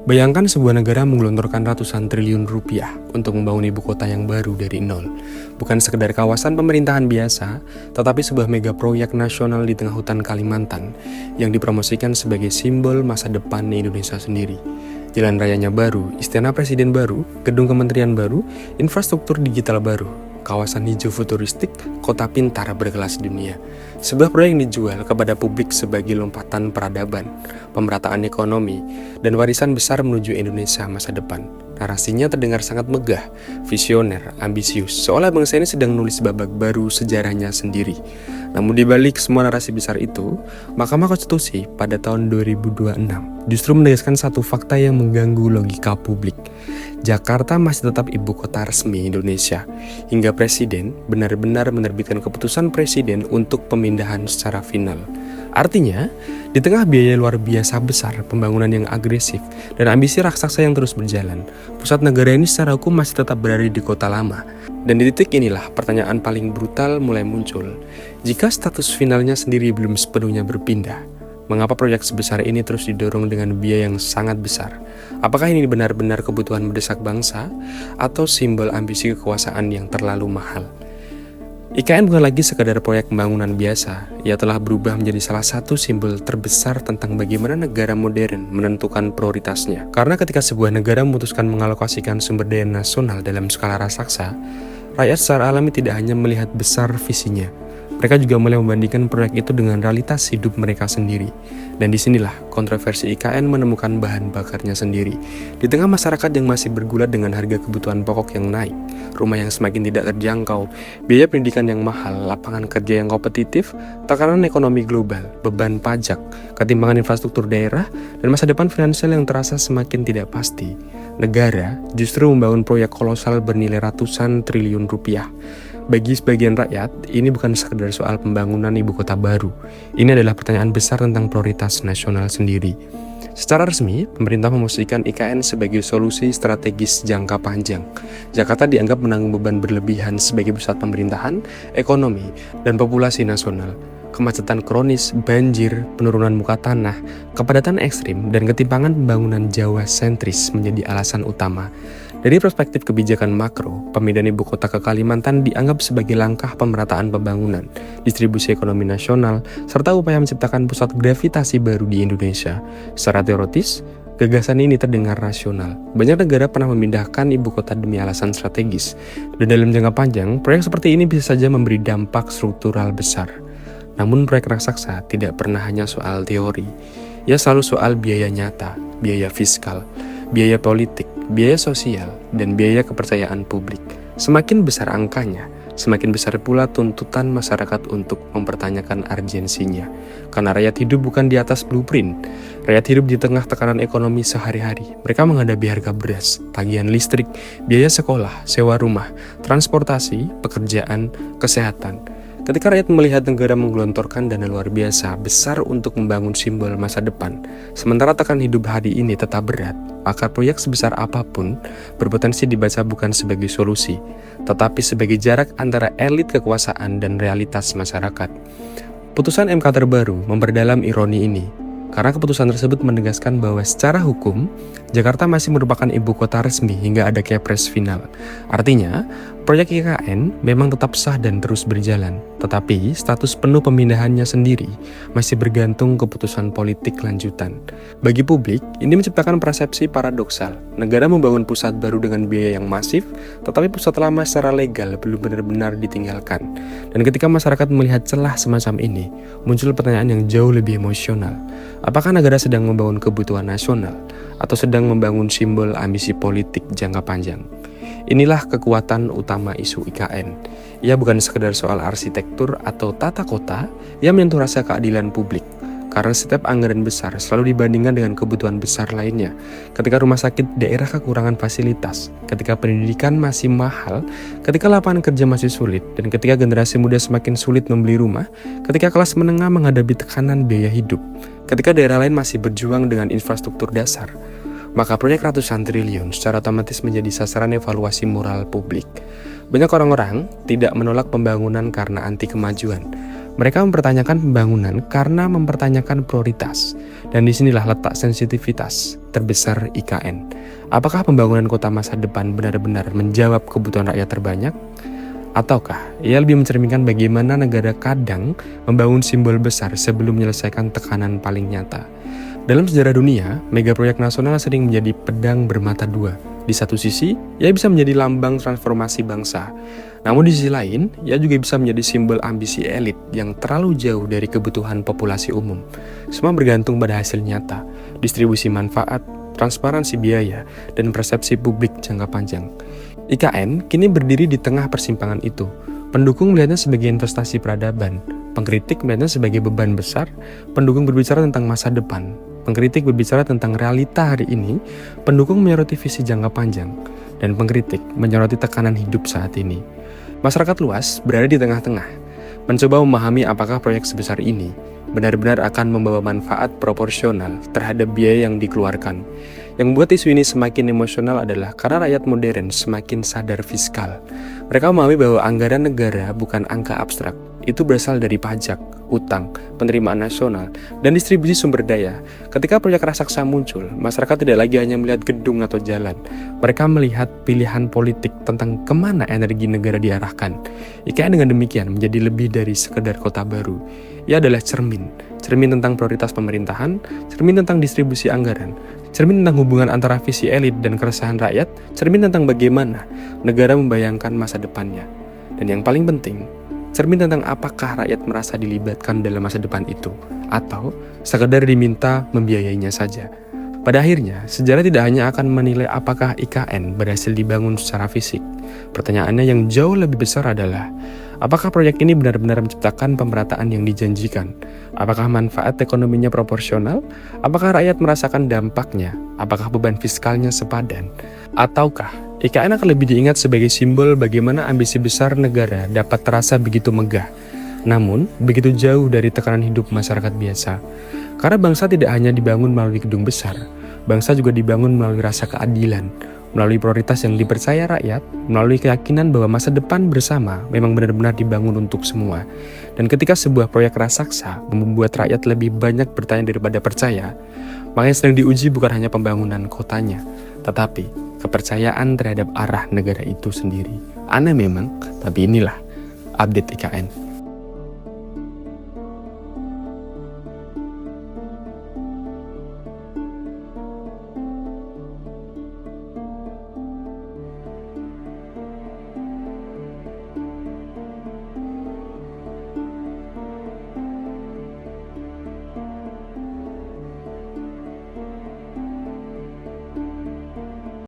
Bayangkan sebuah negara menggelontorkan ratusan triliun rupiah untuk membangun ibu kota yang baru dari nol. Bukan sekedar kawasan pemerintahan biasa, tetapi sebuah mega proyek nasional di tengah hutan Kalimantan yang dipromosikan sebagai simbol masa depan Indonesia sendiri. Jalan rayanya baru, istana presiden baru, gedung kementerian baru, infrastruktur digital baru, kawasan hijau futuristik, kota pintar berkelas dunia. Sebuah proyek yang dijual kepada publik sebagai lompatan peradaban, pemerataan ekonomi, dan warisan besar menuju Indonesia masa depan. Narasinya terdengar sangat megah, visioner, ambisius, seolah bangsa ini sedang menulis babak baru sejarahnya sendiri. Namun di balik semua narasi besar itu, Mahkamah Konstitusi pada tahun 2026 justru menegaskan satu fakta yang mengganggu logika publik. Jakarta masih tetap ibu kota resmi Indonesia, hingga presiden benar-benar menerbitkan keputusan presiden untuk pemindahan secara final. Artinya, di tengah biaya luar biasa besar, pembangunan yang agresif, dan ambisi raksasa yang terus berjalan, pusat negara ini secara hukum masih tetap berada di kota lama. Dan di titik inilah pertanyaan paling brutal mulai muncul. Jika status finalnya sendiri belum sepenuhnya berpindah, mengapa proyek sebesar ini terus didorong dengan biaya yang sangat besar? Apakah ini benar-benar kebutuhan mendesak bangsa atau simbol ambisi kekuasaan yang terlalu mahal? IKN bukan lagi sekadar proyek pembangunan biasa, ia telah berubah menjadi salah satu simbol terbesar tentang bagaimana negara modern menentukan prioritasnya. Karena ketika sebuah negara memutuskan mengalokasikan sumber daya nasional dalam skala raksasa, rakyat secara alami tidak hanya melihat besar visinya, mereka juga mulai membandingkan proyek itu dengan realitas hidup mereka sendiri. Dan disinilah kontroversi IKN menemukan bahan bakarnya sendiri. Di tengah masyarakat yang masih bergulat dengan harga kebutuhan pokok yang naik, rumah yang semakin tidak terjangkau, biaya pendidikan yang mahal, lapangan kerja yang kompetitif, tekanan ekonomi global, beban pajak, ketimpangan infrastruktur daerah, dan masa depan finansial yang terasa semakin tidak pasti, negara justru membangun proyek kolosal bernilai ratusan triliun rupiah. Bagi sebagian rakyat, ini bukan sekedar soal pembangunan ibu kota baru. Ini adalah pertanyaan besar tentang prioritas nasional sendiri. Secara resmi, pemerintah memastikan IKN sebagai solusi strategis jangka panjang. Jakarta dianggap menanggung beban berlebihan sebagai pusat pemerintahan, ekonomi, dan populasi nasional. Kemacetan kronis, banjir, penurunan muka tanah, kepadatan ekstrim, dan ketimpangan pembangunan Jawa sentris menjadi alasan utama. Dari perspektif kebijakan makro, pemindahan ibu kota ke Kalimantan dianggap sebagai langkah pemerataan pembangunan, distribusi ekonomi nasional, serta upaya menciptakan pusat gravitasi baru di Indonesia. Secara teoritis, gagasan ini terdengar rasional. Banyak negara pernah memindahkan ibu kota demi alasan strategis, dan dalam jangka panjang, proyek seperti ini bisa saja memberi dampak struktural besar. Namun proyek raksasa tidak pernah hanya soal teori, ia selalu soal biaya nyata, biaya fiskal, biaya politik, biaya sosial, dan biaya kepercayaan publik. Semakin besar angkanya, semakin besar pula tuntutan masyarakat untuk mempertanyakan urgensinya. Karena rakyat hidup bukan di atas blueprint, rakyat hidup di tengah tekanan ekonomi sehari-hari. Mereka menghadapi harga beras, tagihan listrik, biaya sekolah, sewa rumah, transportasi, pekerjaan, kesehatan. Ketika rakyat melihat negara menggelontorkan dana luar biasa besar untuk membangun simbol masa depan, sementara tekanan hidup hari ini tetap berat, maka proyek sebesar apapun berpotensi dibaca bukan sebagai solusi, tetapi sebagai jarak antara elit kekuasaan dan realitas masyarakat. Putusan MK terbaru memperdalam ironi ini, karena keputusan tersebut menegaskan bahwa secara hukum, Jakarta masih merupakan ibu kota resmi hingga ada kepres final. Artinya, proyek IKN memang tetap sah dan terus berjalan, tetapi status penuh pemindahannya sendiri masih bergantung keputusan politik lanjutan. Bagi publik, ini menciptakan persepsi paradoksal. Negara membangun pusat baru dengan biaya yang masif, tetapi pusat lama secara legal belum benar-benar ditinggalkan. Dan ketika masyarakat melihat celah semacam ini, muncul pertanyaan yang jauh lebih emosional. Apakah negara sedang membangun kebutuhan nasional atau sedang membangun simbol ambisi politik jangka panjang? Inilah kekuatan utama isu IKN. Ia bukan sekedar soal arsitektur atau tata kota, ia menyentuh rasa keadilan publik. Karena setiap anggaran besar selalu dibandingkan dengan kebutuhan besar lainnya. Ketika rumah sakit daerah kekurangan fasilitas, ketika pendidikan masih mahal, ketika lapangan kerja masih sulit, dan ketika generasi muda semakin sulit membeli rumah, ketika kelas menengah menghadapi tekanan biaya hidup, ketika daerah lain masih berjuang dengan infrastruktur dasar, maka proyek ratusan triliun secara otomatis menjadi sasaran evaluasi moral publik. Banyak orang-orang tidak menolak pembangunan karena anti kemajuan. Mereka mempertanyakan pembangunan karena mempertanyakan prioritas. Dan disinilah letak sensitivitas terbesar IKN. Apakah pembangunan kota masa depan benar-benar menjawab kebutuhan rakyat terbanyak? Ataukah ia lebih mencerminkan bagaimana negara kadang membangun simbol besar sebelum menyelesaikan tekanan paling nyata? Dalam sejarah dunia, megaproyek nasional sering menjadi pedang bermata dua. Di satu sisi, ia bisa menjadi lambang transformasi bangsa. Namun di sisi lain, ia juga bisa menjadi simbol ambisi elit yang terlalu jauh dari kebutuhan populasi umum. Semua bergantung pada hasil nyata, distribusi manfaat, transparansi biaya, dan persepsi publik jangka panjang. IKN kini berdiri di tengah persimpangan itu. Pendukung melihatnya sebagai investasi peradaban, pengkritik melihatnya sebagai beban besar, pendukung berbicara tentang masa depan, pengkritik berbicara tentang realita hari ini, pendukung menyoroti visi jangka panjang, dan pengkritik menyoroti tekanan hidup saat ini. Masyarakat luas berada di tengah-tengah, mencoba memahami apakah proyek sebesar ini benar-benar akan membawa manfaat proporsional terhadap biaya yang dikeluarkan. Yang membuat isu ini semakin emosional adalah karena rakyat modern semakin sadar fiskal. Mereka memahami bahwa anggaran negara bukan angka abstrak, itu berasal dari pajak, utang, penerimaan nasional, dan distribusi sumber daya. Ketika proyek raksasa muncul, masyarakat tidak lagi hanya melihat gedung atau jalan. Mereka melihat pilihan politik tentang kemana energi negara diarahkan. IKN dengan demikian menjadi lebih dari sekedar kota baru. Ia adalah cermin tentang prioritas pemerintahan, cermin tentang distribusi anggaran, cermin tentang hubungan antara visi elit dan keresahan rakyat, cermin tentang bagaimana negara membayangkan masa depannya. Dan yang paling penting, cermin tentang apakah rakyat merasa dilibatkan dalam masa depan itu, atau sekedar diminta membiayainya saja. Pada akhirnya, sejarah tidak hanya akan menilai apakah IKN berhasil dibangun secara fisik. Pertanyaannya yang jauh lebih besar adalah, apakah proyek ini benar-benar menciptakan pemerataan yang dijanjikan? Apakah manfaat ekonominya proporsional? Apakah rakyat merasakan dampaknya? Apakah beban fiskalnya sepadan? Ataukah IKN akan lebih diingat sebagai simbol bagaimana ambisi besar negara dapat terasa begitu megah, namun begitu jauh dari tekanan hidup masyarakat biasa? Karena bangsa tidak hanya dibangun melalui gedung besar, bangsa juga dibangun melalui rasa keadilan, melalui prioritas yang dipercaya rakyat, melalui keyakinan bahwa masa depan bersama memang benar-benar dibangun untuk semua. Dan ketika sebuah proyek raksasa membuat rakyat lebih banyak bertanya daripada percaya, maka yang sedang diuji bukan hanya pembangunan kotanya, tetapi kepercayaan terhadap arah negara itu sendiri. Aneh memang, tapi inilah update IKN.